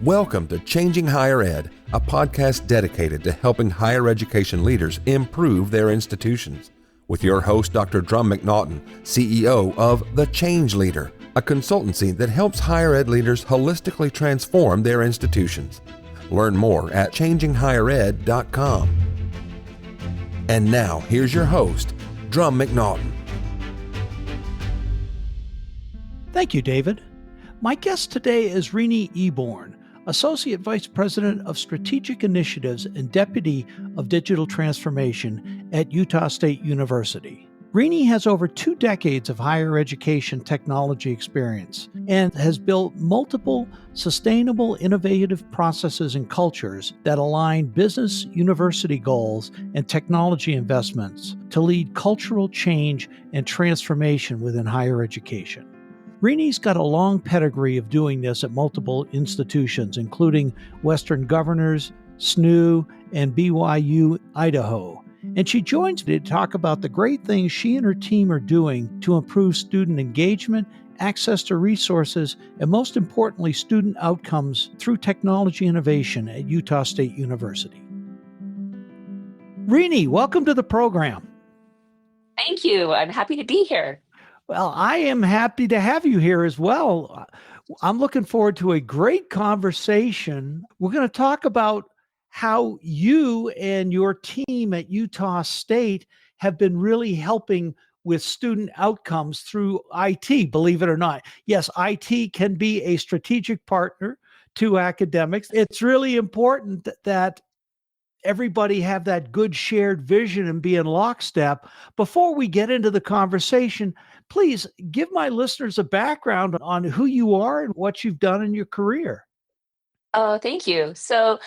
Welcome to Changing Higher Ed, a podcast dedicated to helping higher education leaders improve their institutions. With your host, Dr. Drumm McNaughton, CEO of The Change Leader, a consultancy that helps higher ed leaders holistically transform their institutions. Learn more at changinghighered.com. And now, here's your host, Drumm McNaughton. Thank you, David. My guest today is Rene Eborn, Associate Vice President of Strategic Initiatives and Deputy of Digital Transformation at Utah State University. Rene has over 2 decades of higher education technology experience and has built multiple sustainable, innovative processes and cultures that align business, university goals, and technology investments to lead cultural change and transformation within higher education. Rene's got a long pedigree of doing this at multiple institutions, including Western Governors, SNU, and BYU Idaho. And she joins me to talk about the great things she and her team are doing to improve student engagement, access to resources, and most importantly, student outcomes through technology innovation at Utah State University. Rene, welcome to the program. Thank you. I'm happy to be here. Well, I am happy to have you here as well. I'm looking forward to a great conversation. We're going to talk about how you and your team at Utah State have been really helping with student outcomes through IT, believe it or not. Yes, IT can be a strategic partner to academics. It's really important that everybody have that good shared vision and be in lockstep. Before we get into the conversation, please give my listeners a background on who you are and what you've done in your career. Oh, thank you. So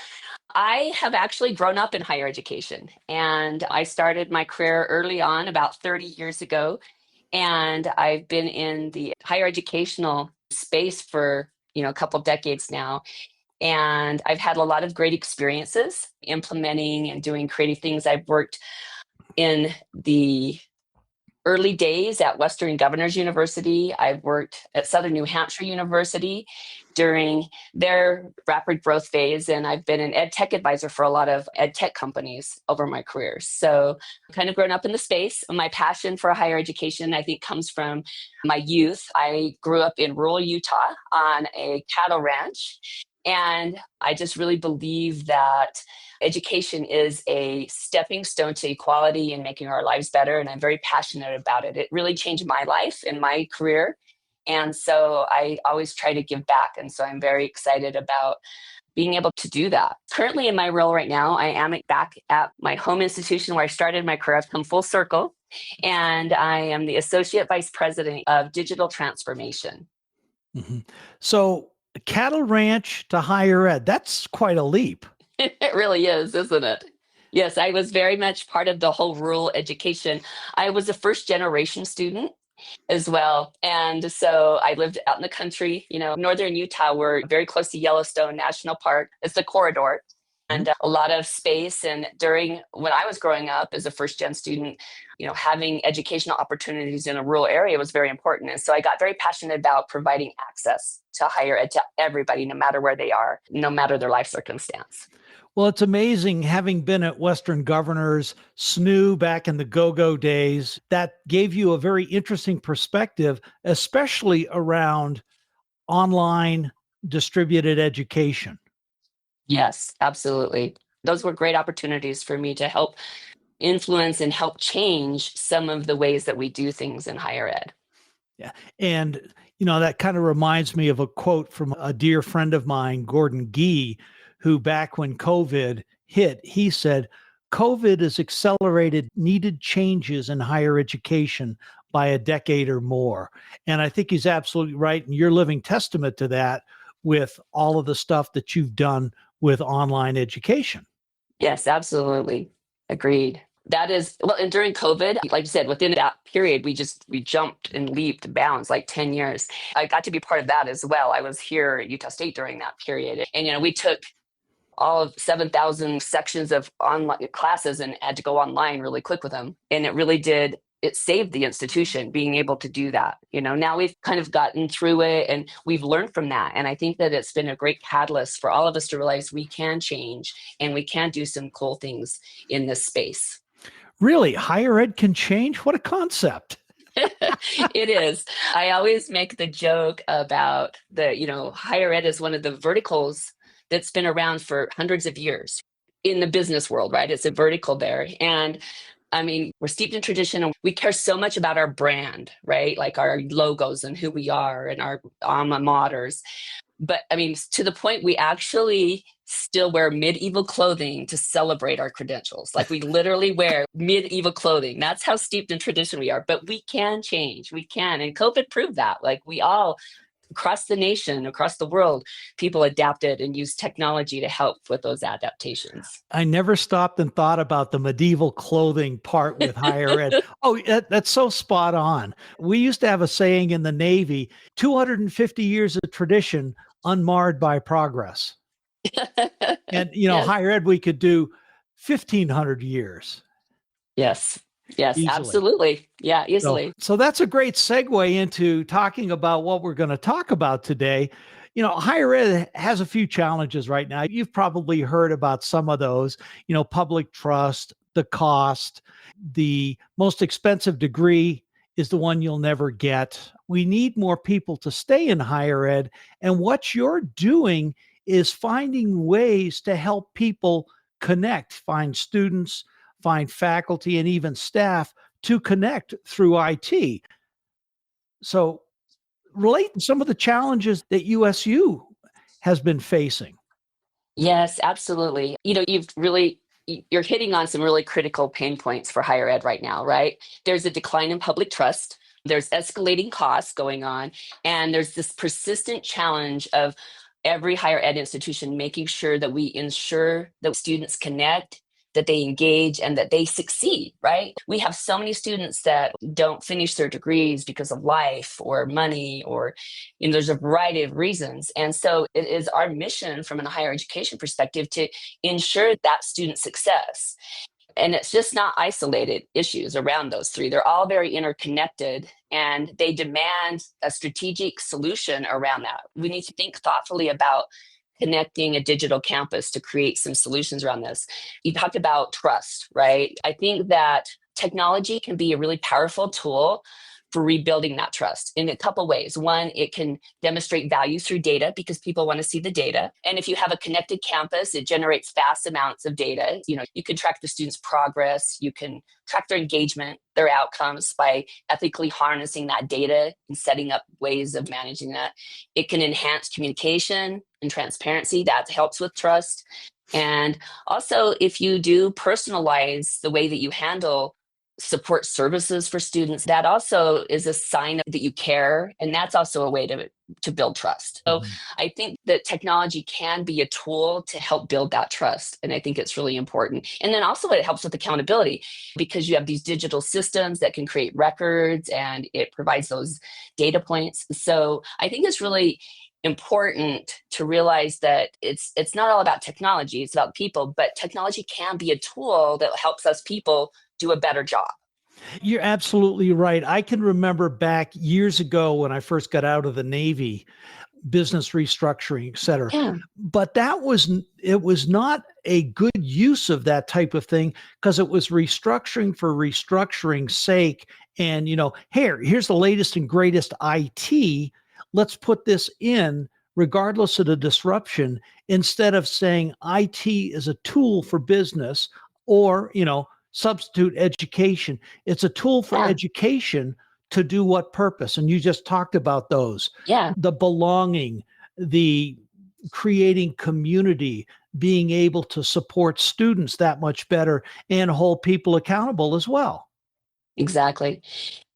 I have actually grown up in higher education, and I started my career early on, about 30 years ago. And I've been in the higher educational space for, a couple of decades now. And I've had a lot of great experiences implementing and doing creative things. I've worked in the early days at Western Governors University. I've worked at Southern New Hampshire University during their rapid growth phase, and I've been an edtech advisor for a lot of edtech companies over my career. So I've kind of grown up in the space. My passion for higher education, I think, comes from my youth. I grew up in rural Utah on a cattle ranch. And I just really believe that education is a stepping stone to equality and making our lives better. And I'm very passionate about it. It really changed my life and my career. And so I always try to give back. And so I'm very excited about being able to do that. Currently in my role right now, I am back at my home institution where I started my career. I've come full circle. And I am the Associate Vice President of Digital Transformation. Mm-hmm. So cattle ranch to higher ed, that's quite a leap. It really is, isn't it? Yes, I was very much part of the whole rural education. I was a first generation student as well. And so I lived out in the country, northern Utah. We're very close to Yellowstone National Park. It's the corridor and a lot of space. And when I was growing up as a first gen student, having educational opportunities in a rural area was very important. And so I got very passionate about providing access to higher ed to everybody, no matter where they are, no matter their life circumstance. Well, it's amazing having been at Western Governors, SNU back in the go-go days. That gave you a very interesting perspective, especially around online distributed education. Yes, absolutely. Those were great opportunities for me to help influence and help change some of the ways that we do things in higher ed. Yeah. And, that kind of reminds me of a quote from a dear friend of mine, Gordon Gee, who back when COVID hit, he said, COVID has accelerated needed changes in higher education by a decade or more. And I think he's absolutely right. And you're living testament to that with all of the stuff that you've done with online education. Yes, absolutely. Agreed. That is, well, and during COVID, like you said, within that period, we jumped and leaped bounds like 10 years. I got to be part of that as well. I was here at Utah State during that period. And, we took all of 7,000 sections of online classes and had to go online really quick with them. And it really did it saved the institution being able to do that. Now we've kind of gotten through it and we've learned from that. And I think that it's been a great catalyst for all of us to realize we can change and we can do some cool things in this space. Really? Higher ed can change? What a concept. It is. I always make the joke about higher ed is one of the verticals that's been around for hundreds of years in the business world, right? It's a vertical there. And I mean, we're steeped in tradition and we care so much about our brand, right? Like our logos and who we are and our alma maters. But I mean, to the point we actually still wear medieval clothing to celebrate our credentials. Like we literally wear medieval clothing. That's how steeped in tradition we are. But we can change. We can. And COVID proved that. Like we all, across the nation, across the world, people adapted and used technology to help with those adaptations. I never stopped and thought about the medieval clothing part with higher ed. Oh, that's so spot on. We used to have a saying in the Navy, 250 years of tradition unmarred by progress. And, Yes. higher ed, we could do 1,500 years. Yes, Easily. absolutely. Yeah, easily. So that's a great segue into talking about what we're going to talk about today. Higher ed has a few challenges right now. You've probably heard about some of those, public trust, the cost, the most expensive degree is the one you'll never get. We need more people to stay in higher ed. And what you're doing is finding ways to help people connect, find students, find faculty, and even staff to connect through IT. So relate to some of the challenges that USU has been facing. Yes, absolutely. You're hitting on some really critical pain points for higher ed right now, right? There's a decline in public trust. There's escalating costs going on. And there's this persistent challenge of every higher ed institution making sure that we ensure that students connect, that they engage, and that they succeed, right? We have so many students that don't finish their degrees because of life or money or, there's a variety of reasons. And so it is our mission from a higher education perspective to ensure that student success. And it's just not isolated issues around those three. They're all very interconnected and they demand a strategic solution around that. We need to think thoughtfully about connecting a digital campus to create some solutions around this. You talked about trust, right? I think that technology can be a really powerful tool for rebuilding that trust in a couple ways. One, it can demonstrate value through data because people want to see the data. And if you have a connected campus, it generates vast amounts of data. You can track the students' progress, you can track their engagement, their outcomes by ethically harnessing that data and setting up ways of managing that. It can enhance communication and transparency. That helps with trust. And also, if you do personalize the way that you handle support services for students, that also is a sign that you care. And that's also a way to build trust. So I think that technology can be a tool to help build that trust. And I think it's really important. And then also it helps with accountability because you have these digital systems that can create records and it provides those data points. So I think it's really important to realize that it's not all about technology, it's about people, but technology can be a tool that helps us people do a better job. You're absolutely right. I can remember back years ago when I first got out of the Navy, business restructuring, et cetera. Yeah. But it was not a good use of that type of thing because it was restructuring for restructuring's sake. And, here's the latest and greatest IT. Let's put this in regardless of the disruption, instead of saying IT is a tool for business or, substitute education. It's a tool for education to do what purpose? And you just talked about those. Yeah. The belonging, the creating community, being able to support students that much better and hold people accountable as well. Exactly.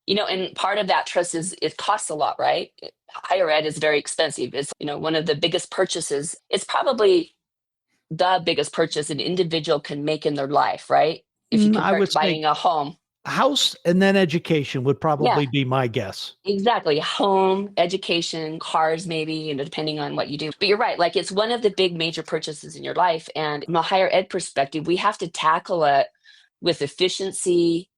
And part of that trust is it costs a lot, right? Higher ed is very expensive. It's, one of the biggest purchases. It's probably the biggest purchase an individual can make in their life, right? If you compare it to buying a home. House and then education would probably be my guess. Exactly. Home, education, cars, maybe, depending on what you do. But you're right. Like it's one of the big major purchases in your life. And from a higher ed perspective, we have to tackle it with efficiency,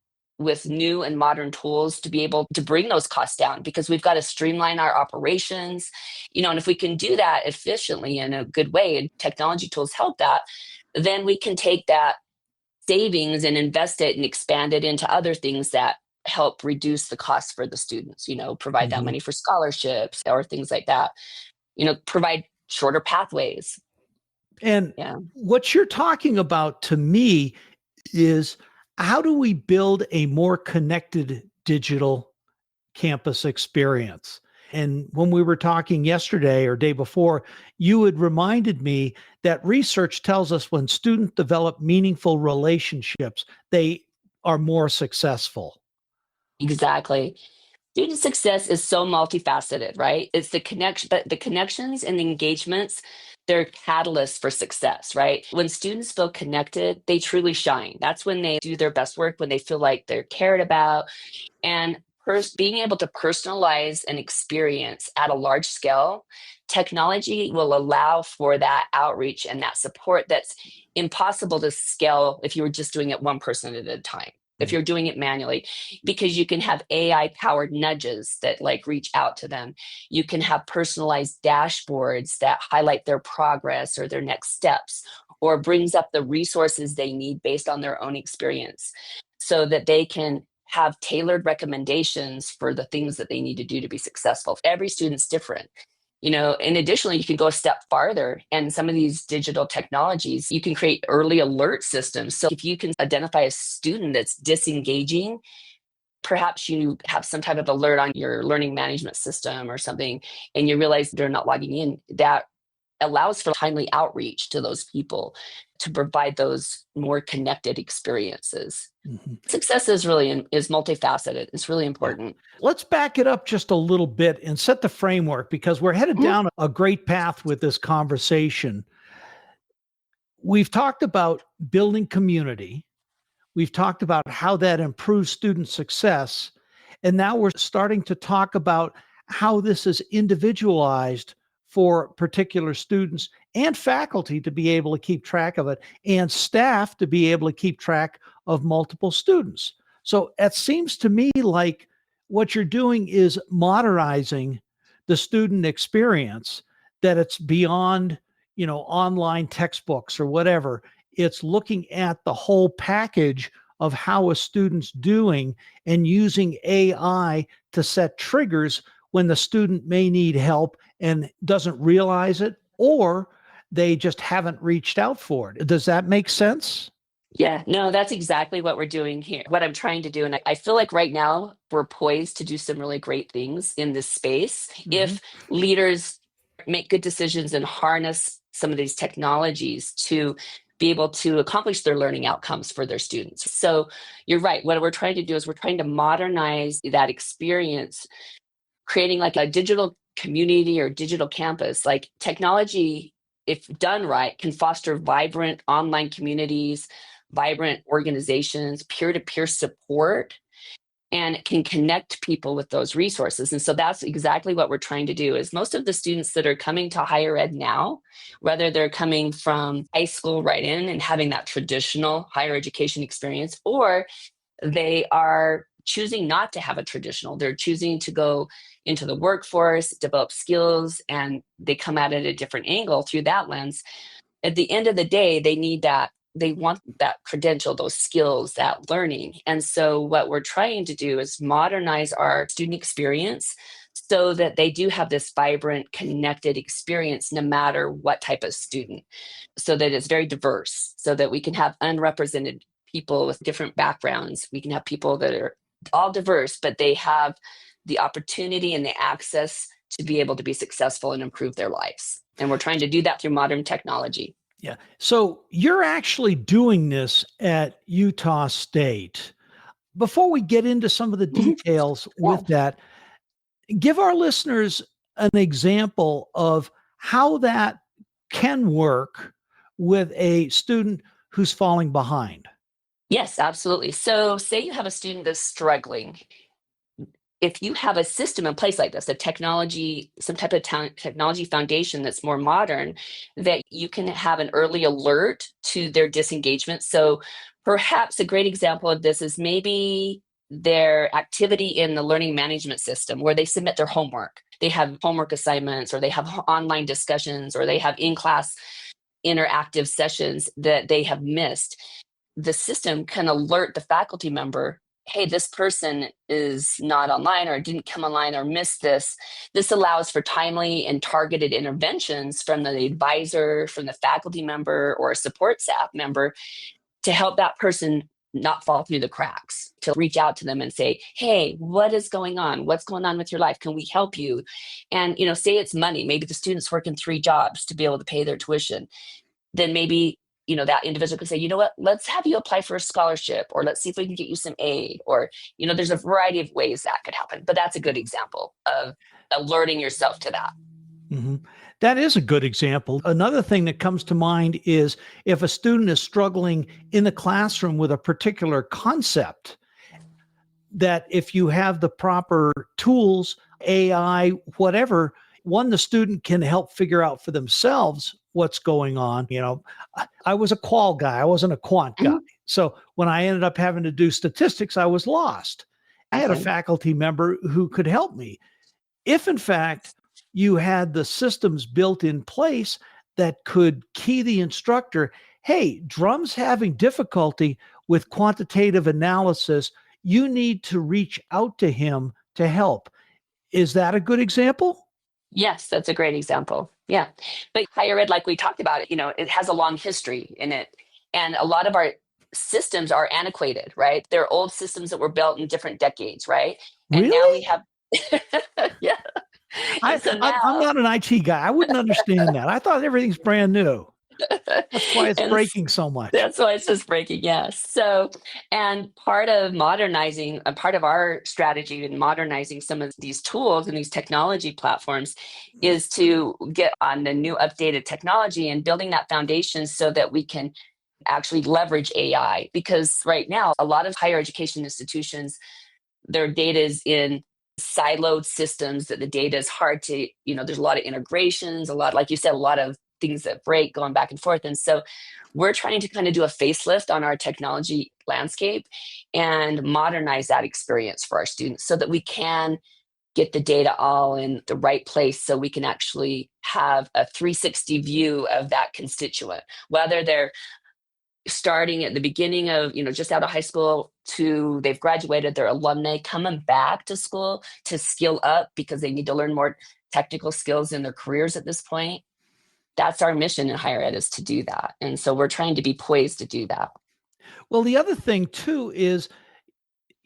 with new and modern tools to be able to bring those costs down, because we've got to streamline our operations, and if we can do that efficiently in a good way, and technology tools help that, then we can take that savings and invest it and expand it into other things that help reduce the cost for the students, provide that Mhm. money for scholarships or things like that, provide shorter pathways. And Yeah. what you're talking about to me is, how do we build a more connected digital campus experience? And when we were talking yesterday or day before, you had reminded me that research tells us when students develop meaningful relationships, they are more successful. Exactly. Student success is so multifaceted, right? It's the connection, but the connections and the engagements, they're catalysts for success, right? When students feel connected, they truly shine. That's when they do their best work, when they feel like they're cared about. And being able to personalize an experience at a large scale, technology will allow for that outreach and that support that's impossible to scale if you were just doing it one person at a time, if Mm. you're doing it manually, because you can have AI powered nudges that like reach out to them. You can have personalized dashboards that highlight their progress or their next steps, or brings up the resources they need based on their own experience, so that they can have tailored recommendations for the things that they need to do to be successful. Every student's different. And additionally, you can go a step farther, and some of these digital technologies, you can create early alert systems. So if you can identify a student that's disengaging, perhaps you have some type of alert on your learning management system or something, and you realize they're not logging in. That allows for timely outreach to those people to provide those more connected experiences. Mhm. Success is multifaceted. It's really Yeah. important. Let's back it up just a little bit and set the framework, because we're headed Mhm. down a great path with this conversation. We've talked about building community. We've talked about how that improves student success. And now we're starting to talk about how this is individualized for particular students and faculty to be able to keep track of it, and staff to be able to keep track of multiple students. So it seems to me like what you're doing is modernizing the student experience, that it's beyond, online textbooks or whatever. It's looking at the whole package of how a student's doing, and using AI to set triggers when the student may need help and doesn't realize it, or they just haven't reached out for it. Does that make sense? Yeah, no, that's exactly what we're doing here. What I'm trying to do. And I feel like right now we're poised to do some really great things in this space Mhm. if leaders make good decisions and harness some of these technologies to be able to accomplish their learning outcomes for their students. So you're right. What we're trying to do is we're trying to modernize that experience, creating like a digital community or digital campus. Like technology, if done right, can foster vibrant online communities, vibrant organizations, peer-to-peer support, and can connect people with those resources. And so that's exactly what we're trying to do. Is most of the students that are coming to higher ed now, whether they're coming from high school right in and having that traditional higher education experience, or they are choosing not to have a traditional. They're choosing to go into the workforce, develop skills, and they come at it a different angle through that lens. At the end of the day, they want that credential, those skills, that learning. And so what we're trying to do is modernize our student experience so that they do have this vibrant, connected experience no matter what type of student, so that it's very diverse, so that we can have unrepresented people with different backgrounds. We can have people that are all diverse, but they have the opportunity and the access to be able to be successful and improve their lives. And we're trying to do that through modern technology. Yeah. So you're actually doing this at Utah State. Before we get into some of the Mhm. details Yeah. with that, give our listeners an example of how that can work with a student who's falling behind. Yes, absolutely. So, say you have a student that's struggling. If you have a system in place like this, a technology, some type of technology foundation that's more modern, that you can have an early alert to their disengagement. So perhaps a great example of this is maybe their activity in the learning management system where they submit their homework. They have homework assignments, or they have online discussions, or they have in-class interactive sessions that they have missed. The system can alert the faculty member, hey, this person is not online or didn't come online or missed this. This allows for timely and targeted interventions from the advisor, from the faculty member, or a support staff member to help that person not fall through the cracks, to reach out to them and say, hey, what is going on? What's going on with your life? Can we help you? And, say it's money. Maybe the student's working 3 jobs to be able to pay their tuition. Then maybe, that individual could say, you know what, let's have you apply for a scholarship, or let's see if we can get you some aid, or, there's a variety of ways that could happen. But that's a good example of alerting yourself to that. Mm-hmm. That is a good example. Another thing that comes to mind is if a student is struggling in the classroom with a particular concept, that if you have the proper tools, AI, whatever, the student can help figure out for themselves what's going on. I was a qual guy. I wasn't a quant guy. Mhm. So when I ended up having to do statistics, I was lost. I had a Okay. faculty member who could help me. If in fact you had the systems built in place that could key the instructor, hey, Drumm's having difficulty with quantitative analysis. You need to reach out to him to help. Is that a good example? Yes, that's a great example. Yeah. But higher ed, like we talked about, it has a long history in it. And a lot of our systems are antiquated, right? They're old systems that were built in different decades, right? And now we Really? have, yeah. And so I'm now, not an IT guy. I wouldn't understand that. I thought everything's brand new. That's why it's and breaking so much. that's why it's just breaking. Yes. So, and part of modernizing, a part of our strategy in modernizing some of these tools and these technology platforms is to get on the new updated technology and building that foundation so that we can actually leverage AI. Because right now, a lot of higher education institutions, their data is in siloed systems, that the data is hard to, there's a lot of integrations, a lot, like you said, a lot of things that break going back and forth. And so we're trying to kind of do a facelift on our technology landscape and modernize that experience for our students so that we can get the data all in the right place, so we can actually have a 360 view of that constituent, whether they're starting at the beginning of, just out of high school to they've graduated, their alumni coming back to school to skill up because they need to learn more technical skills in their careers at this point. That's our mission in higher ed, is to do that. And so we're trying to be poised to do that. Well, the other thing too is,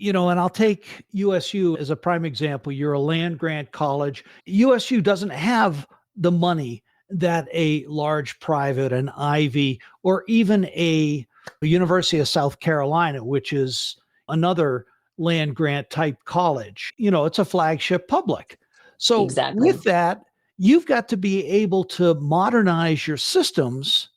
and I'll take USU as a prime example. You're a land grant college. USU doesn't have the money that a large private, an Ivy, or even a University of South Carolina, which is another land grant type college. It's a flagship public. So Exactly. with that, you've got to be able to modernize your systems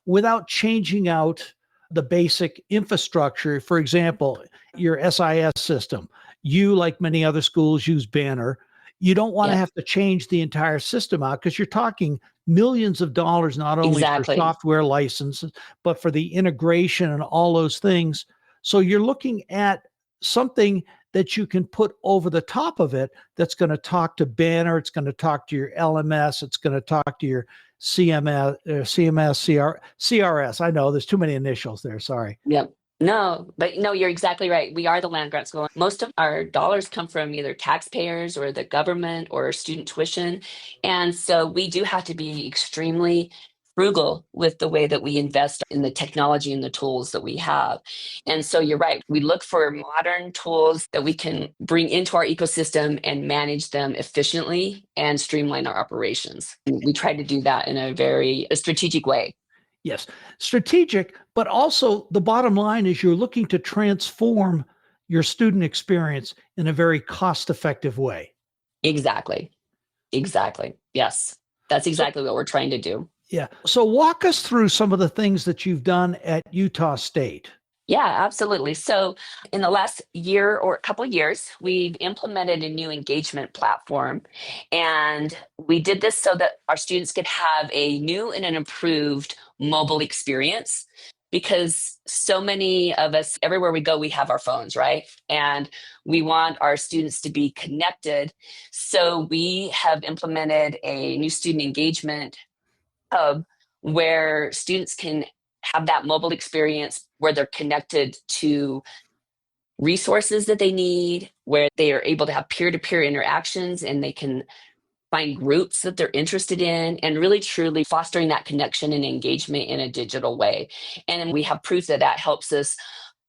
without changing out the basic infrastructure. For example, your SIS system. You, like many other schools, use Banner. You don't want to Yep. have to change the entire system out because you're talking millions of dollars, not only for Exactly. software licenses, but for the integration and all those things. So you're looking at something that you can put over the top of it that's going to talk to Banner, it's going to talk to your LMS, it's going to talk to your CRS. I know there's too many initials there. Sorry. Yep. No, but no, you're exactly right. We are the land grant school. Most of our dollars come from either taxpayers or the government or student tuition. And so we do have to be extremely frugal with the way that we invest in the technology and the tools that we have. And so you're right. We look for modern tools that we can bring into our ecosystem and manage them efficiently and streamline our operations. We try to do that in a very strategic way. Yes, strategic, but also the bottom line is you're looking to transform your student experience in a very cost-effective way. Exactly. Exactly. Yes. That's So, exactly what we're trying to do. yeah. So walk us through some of the things that you've done at Utah State. Yeah, absolutely. So, in the last year or a couple of years, we've implemented a new engagement platform. And we did this so that our students could have a new and an improved mobile experience because so many of us, everywhere we go, we have our phones, right? And we want our students to be connected. So we have implemented a new student engagement hub where students can have that mobile experience where they're connected to resources that they need, where they are able to have peer-to-peer interactions and they can find groups that they're interested in, and really truly fostering that connection and engagement in a digital way. And we have proof that that helps us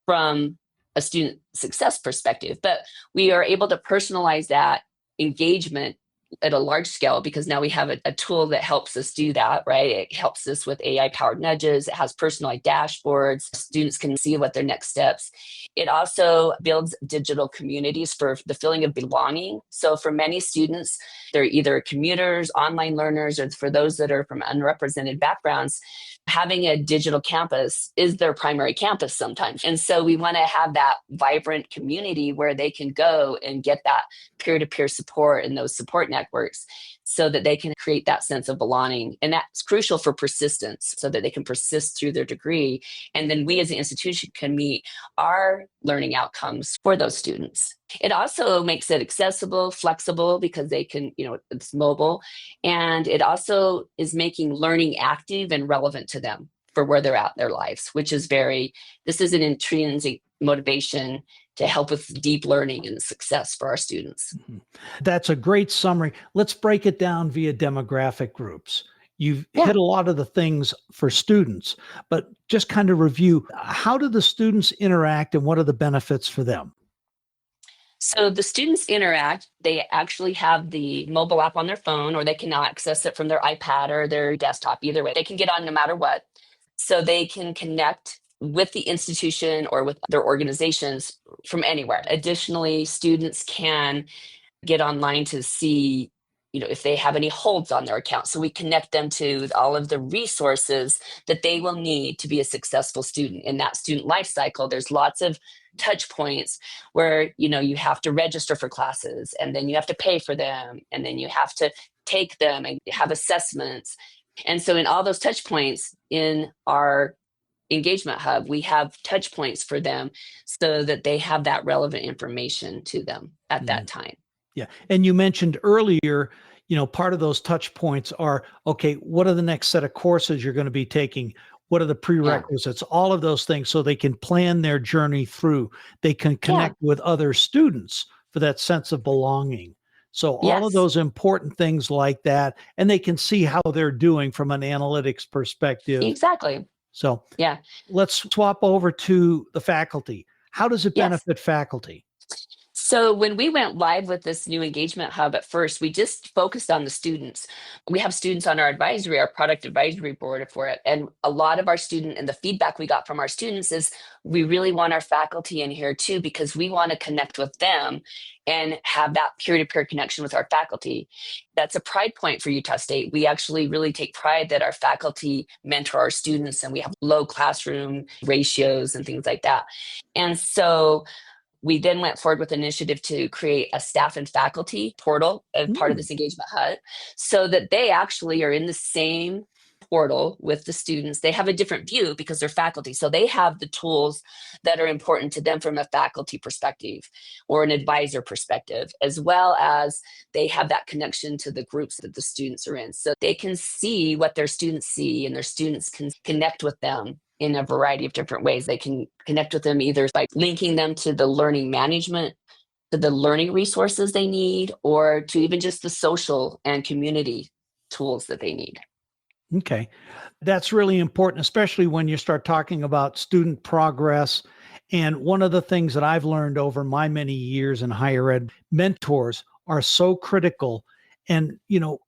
from a student success perspective, but we are able to personalize that engagement at a large scale because now we have a tool that helps us do that, right? It helps us with AI powered nudges. It has personalized dashboards. Students can see what their next steps. It also builds digital communities for the feeling of belonging. So for many students, they're either commuters, online learners, or for those that are from unrepresented backgrounds, having a digital campus is their primary campus sometimes. And so we want to have that vibrant community where they can go and get that peer-to-peer support and those support networks so that they can create that sense of belonging. And that's crucial for persistence so that they can persist through their degree. And then we as an institution can meet our learning outcomes for those students. It also makes it accessible, flexible, because they can, it's mobile. And it also is making learning active and relevant to them for where they're at in their lives, which is this is an intrinsic motivation to help with deep learning and success for our students. That's a great summary. Let's break it down via demographic groups. You've hit a lot of the things for students, but just kind of review, how do the students interact and what are the benefits for them? So the students interact, they actually have the mobile app on their phone, or they can access it from their iPad or their desktop. Either way, they can get on no matter what. So they can connect with the institution or with their organizations from anywhere. Additionally, students can get online to see, if they have any holds on their account. So we connect them to all of the resources that they will need to be a successful student in that student life cycle. There's lots of touch points where, you have to register for classes, and then you have to pay for them, and then you have to take them and have assessments. And so in all those touch points in our engagement hub, we have touch points for them so that they have that relevant information to them at that time. Yeah. And you mentioned earlier, part of those touch points are, okay, what are the next set of courses you're going to be taking? What are the prerequisites? All of those things, so they can plan their journey through. They can connect with other students for that sense of belonging. So all of those important things like that, and they can see how they're doing from an analytics perspective. Exactly. So let's swap over to the faculty. How does it benefit faculty? So when we went live with this new engagement hub at first, we just focused on the students. We have students on our product advisory board for it. And a lot of our and the feedback we got from our students is we really want our faculty in here too, because we want to connect with them and have that peer-to-peer connection with our faculty. That's a pride point for Utah State. We actually really take pride that our faculty mentor our students, and we have low classroom ratios and things like that. And so we then went forward with an initiative to create a staff and faculty portal as part of this engagement hub, so that they actually are in the same portal with the students. They have a different view because they're faculty. So they have the tools that are important to them from a faculty perspective or an advisor perspective, as well as they have that connection to the groups that the students are in. So they can see what their students see, and their students can connect with them in a variety of different ways. They can connect with them either by linking them to the learning management, to the learning resources they need, or to even just the social and community tools that they need. Okay. That's really important, especially when you start talking about student progress. And one of the things that I've learned over my many years in higher ed, mentors are so critical. And,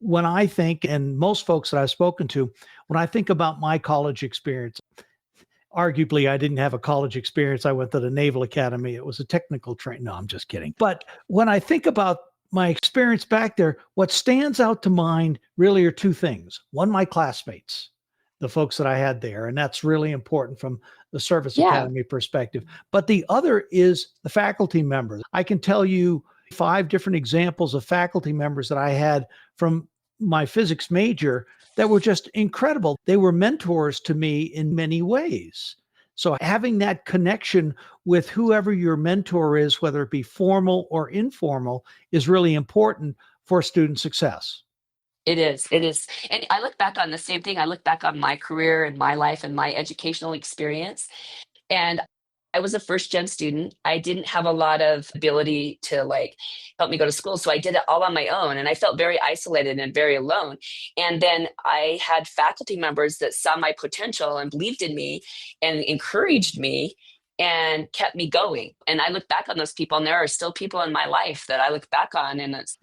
when I think, and most folks that I've spoken to, when I think about my college experience, arguably, I didn't have a college experience. I went to the Naval Academy. It was a technical training. No, I'm just kidding. But when I think about my experience back there, what stands out to mind really are two things. One, my classmates, the folks that I had there, and that's really important from the service academy perspective. But the other is the faculty members. I can tell you 5 different examples of faculty members that I had from my physics major that were just incredible. They were mentors to me in many ways. So having that connection with whoever your mentor is, whether it be formal or informal, is really important for student success. It is. It is. And I look back on the same thing. I look back on my career and my life and my educational experience. And I was a first gen student. I didn't have a lot of ability to like help me go to school. So I did it all on my own. And I felt very isolated and very alone. And then I had faculty members that saw my potential and believed in me and encouraged me and kept me going. And I look back on those people, and there are still people in my life that I look back on. And it's,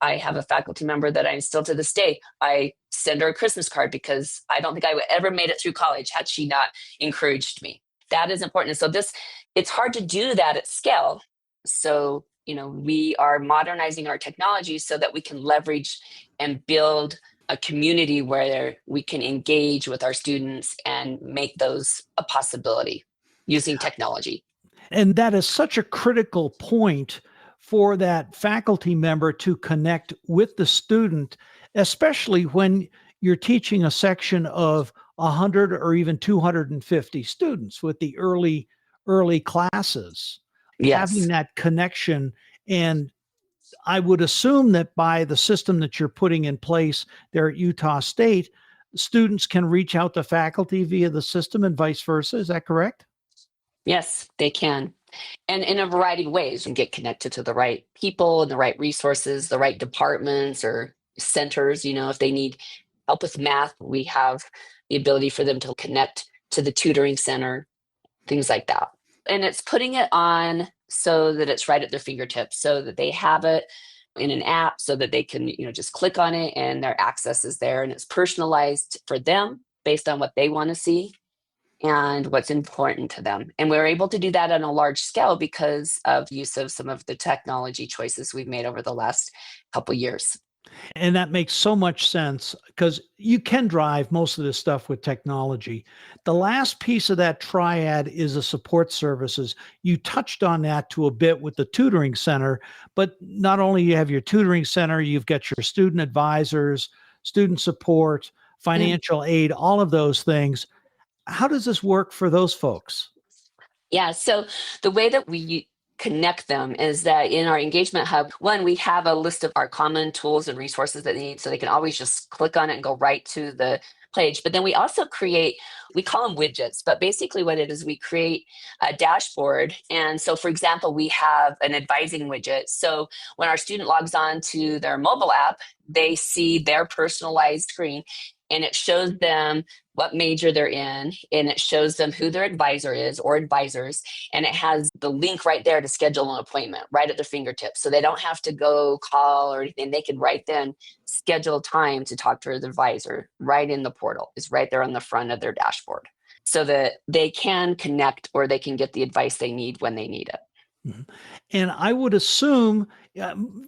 I have a faculty member that I still to this day, I send her a Christmas card because I don't think I would ever made it through college had she not encouraged me. That is important. And so it's hard to do that at scale. So, we are modernizing our technology so that we can leverage and build a community where we can engage with our students and make those a possibility using technology. And that is such a critical point for that faculty member to connect with the student, especially when you're teaching a section of 100 or even 250 students with the early classes. Yes. Having that connection. And I would assume that by the system that you're putting in place there at Utah State, students can reach out to faculty via the system and vice versa. Is that correct? Yes, they can. And in a variety of ways, and get connected to the right people and the right resources, the right departments or centers. If they need help with math, we have the ability for them to connect to the tutoring center, things like that. And it's putting it on so that it's right at their fingertips, so that they have it in an app, so that they can, just click on it and their access is there, and it's personalized for them based on what they want to see and what's important to them. And we're able to do that on a large scale because of use of some of the technology choices we've made over the last couple years. And that makes so much sense because you can drive most of this stuff with technology. The last piece of that triad is the support services. You touched on that to a bit with the tutoring center, but not only you have your tutoring center, you've got your student advisors, student support, financial aid, all of those things. How does this work for those folks? Yeah. So the way that we connect them is that in our engagement hub, one, we have a list of our common tools and resources that they need, so they can always just click on it and go right to the page. But then we also we call them widgets, but basically what it is, we create a dashboard. And so, for example, we have an advising widget. So when our student logs on to their mobile app, they see their personalized screen, and it shows them what major they're in, and it shows them who their advisor is or advisors, and it has the link right there to schedule an appointment right at their fingertips. So they don't have to go call or anything. They can right then schedule time to talk to their advisor right in the portal. It's right there on the front of their dashboard, so that they can connect or they can get the advice they need when they need it. Mhm. And I would assume,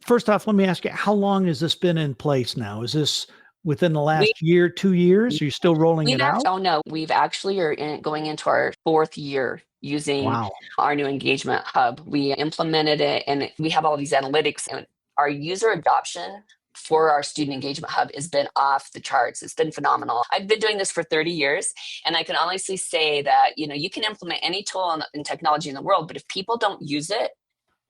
first off, let me ask you, how long has this been in place now? Is this within the last year, 2 years? Are you still rolling it out? Oh no, we've actually going into our 4th year using Wow. our new engagement hub. We implemented it, and we have all these analytics, and our user adoption for our student engagement hub has been off the charts. It's been phenomenal. I've been doing this for 30 years, and I can honestly say that, you can implement any tool and technology in the world, but if people don't use it,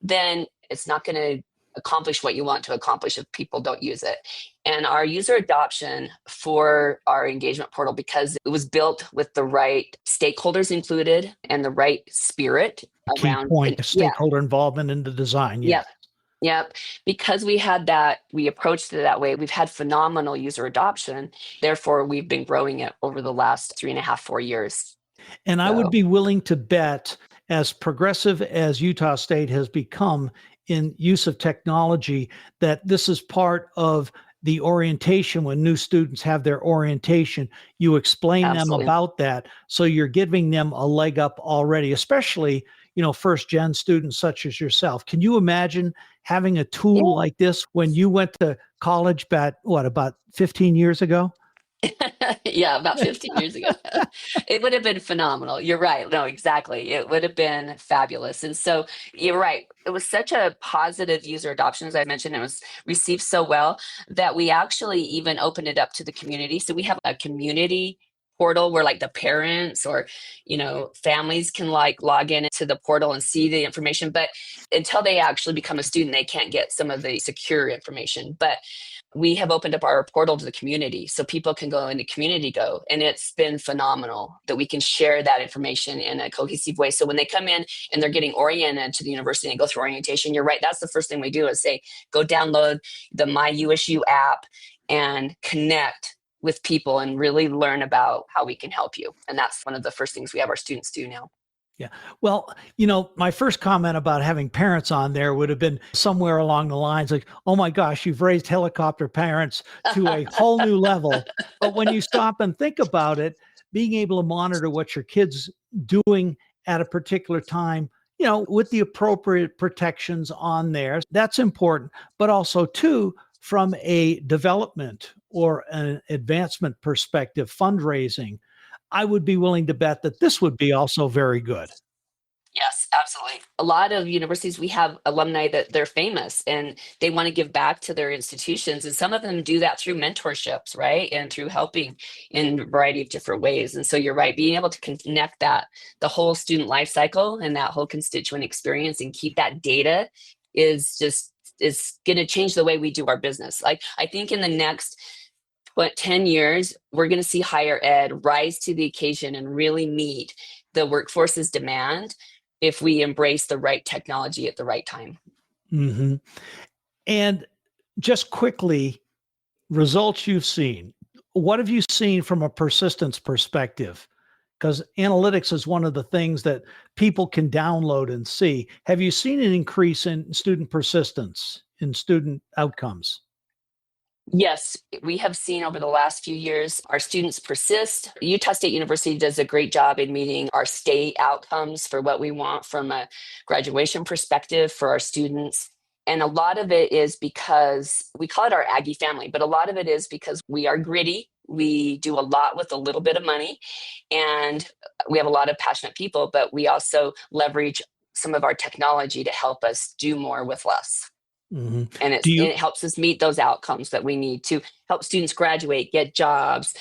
then it's not going to accomplish what you want to accomplish if people don't use it. And our user adoption for our engagement portal, because it was built with the right stakeholders included and the right spirit Key around point, stakeholder involvement in the design. Yep. Yes. Yep. Because we had that, we approached it that way. We've had phenomenal user adoption. Therefore, we've been growing it over the last 3.5, 4 years. And I would be willing to bet, as progressive as Utah State has become in use of technology, that this is part of the orientation. When new students have their orientation, you explain them about that. So you're giving them a leg up already, especially, first gen students such as yourself. Can you imagine having a tool like this when you went to college about 15 years ago? Yeah, about 15 years ago. It would have been phenomenal. You're right. No, exactly. It would have been fabulous. And so you're right. It was such a positive user adoption, as I mentioned. It was received so well that we actually even opened it up to the community. So we have a community portal where like the parents or, families can like log in to the portal and see the information. But until they actually become a student, they can't get some of the secure information. But we have opened up our portal to the community so people can go into community go. And it's been phenomenal that we can share that information in a cohesive way. So when they come in and they're getting oriented to the university and go through orientation, you're right. That's the first thing we do is say, go download the My USU app and connect with people and really learn about how we can help you. And that's one of the first things we have our students do now. Yeah. Well, my first comment about having parents on there would have been somewhere along the lines like, oh my gosh, you've raised helicopter parents to a whole new level. But when you stop and think about it, being able to monitor what your kid's doing at a particular time, with the appropriate protections on there, that's important. But also, too, from a development or an advancement perspective, fundraising, I would be willing to bet that this would be also very good. Yes, absolutely. A lot of universities, we have alumni that they're famous and they want to give back to their institutions. And some of them do that through mentorships, right? And through helping in a variety of different ways. And so you're right, being able to connect the whole student life cycle and that whole constituent experience and keep that data is going to change the way we do our business. Like, I think in the next 10 years, we're going to see higher ed rise to the occasion and really meet the workforce's demand if we embrace the right technology at the right time. Mm-hmm. And just quickly, results you've seen. What have you seen from a persistence perspective? Because analytics is one of the things that people can download and see. Have you seen an increase in student persistence, in student outcomes? Yes, we have seen over the last few years, our students persist. Utah State University does a great job in meeting our state outcomes for what we want from a graduation perspective for our students. And a lot of it is because we call it our Aggie family, but a lot of it is because we are gritty. We do a lot with a little bit of money, and we have a lot of passionate people, but we also leverage some of our technology to help us do more with less. Mm-hmm. And it helps us meet those outcomes that we need to help students graduate, get jobs,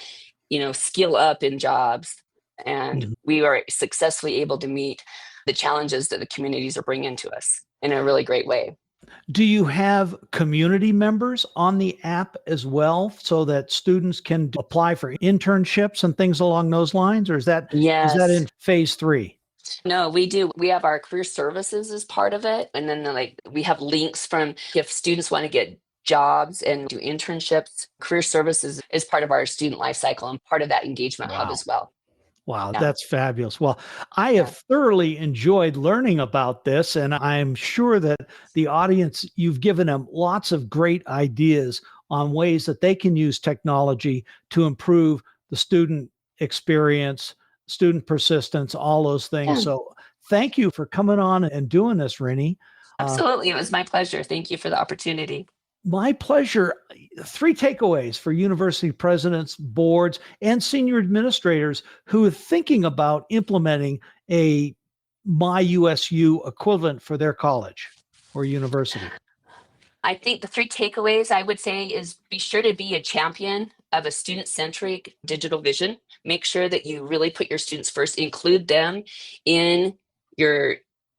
skill up in jobs. And we are successfully able to meet the challenges that the communities are bringing to us in a really great way. Do you have community members on the app as well so that students can apply for internships and things along those lines? Or is that in phase 3? No, we do. We have our career services as part of it. And then we have links from if students want to get jobs and do internships, career services is part of our student life cycle and part of that engagement hub as well. Wow, that's fabulous. Well, I have thoroughly enjoyed learning about this, and I'm sure that the audience, you've given them lots of great ideas on ways that they can use technology to improve the student experience, student persistence, all those things. So thank you for coming on and doing this, Rene. Absolutely. It was my pleasure. Thank you for the opportunity. My pleasure. 3 takeaways for university presidents, boards, and senior administrators who are thinking about implementing a My USU equivalent for their college or university. I think the 3 takeaways I would say is be sure to be a champion of a student-centric digital vision. Make sure that you really put your students first, include them in your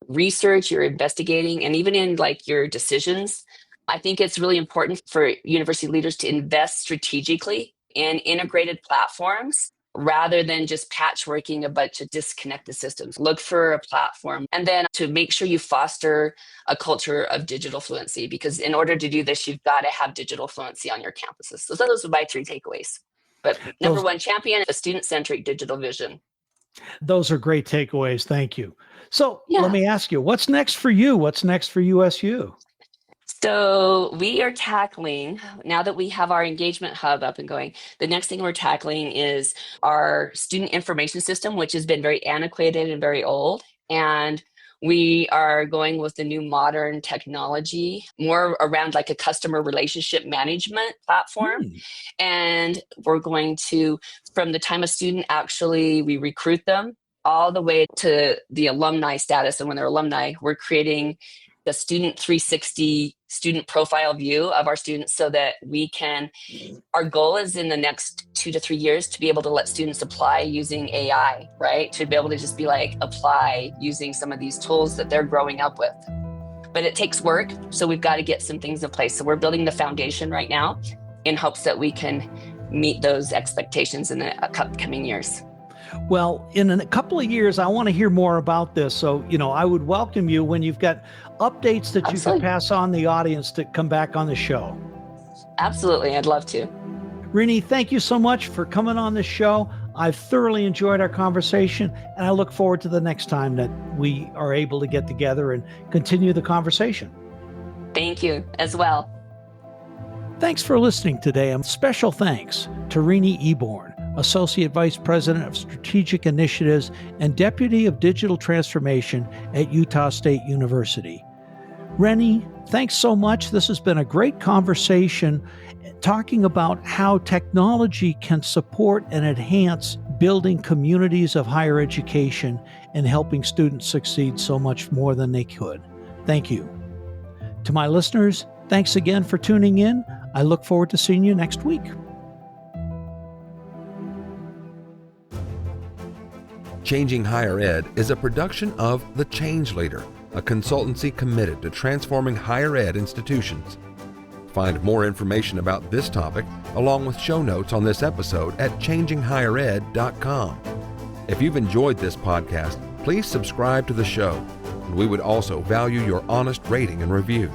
research, your investigating, and even in your decisions. I think it's really important for university leaders to invest strategically in integrated platforms rather than just patchworking a bunch of disconnected systems. Look for a platform, and then to make sure you foster a culture of digital fluency, because in order to do this, you've got to have digital fluency on your campuses. So those are my 3 takeaways. But number 1, champion a student-centric digital vision. Those are great takeaways. Thank you. So let me ask you, what's next for you? What's next for USU? So we are tackling, now that we have our engagement hub up and going, the next thing we're tackling is our student information system, which has been very antiquated and very old. And we are going with the new modern technology, more around a customer relationship management platform. And we're going to, from the time a student we recruit them all the way to the alumni status. And when they're alumni, we're creating the student 360 student profile view of our students so that our goal is in the next 2 to 3 years to be able to let students apply using AI, right? To be able to just be like, apply using some of these tools that they're growing up with. But it takes work, so we've got to get some things in place. So we're building the foundation right now in hopes that we can meet those expectations in the upcoming years. Well, in a couple of years, I want to hear more about this. So, I would welcome you when you've got updates that you can pass on the audience to come back on the show. Absolutely. I'd love to. Rene, thank you so much for coming on the show. I've thoroughly enjoyed our conversation, and I look forward to the next time that we are able to get together and continue the conversation. Thank you as well. Thanks for listening today, and special thanks to Rene Eborn, Associate Vice President of Strategic Initiatives and Deputy of Digital Transformation at Utah State University. Rene, thanks so much. This has been a great conversation talking about how technology can support and enhance building communities of higher education and helping students succeed so much more than they could. Thank you. To my listeners, thanks again for tuning in. I look forward to seeing you next week. Changing Higher Ed is a production of The Change Leader, a consultancy committed to transforming higher ed institutions. Find more information about this topic, along with show notes on this episode at changinghighered.com. If you've enjoyed this podcast, please subscribe to the show, and we would also value your honest rating and review.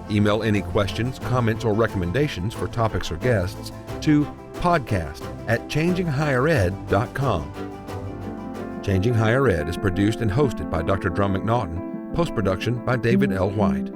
Email any questions, comments, or recommendations for topics or guests to podcast@changinghighered.com. Changing Higher Ed is produced and hosted by Dr. Drumm McNaughton, post-production by David L. White.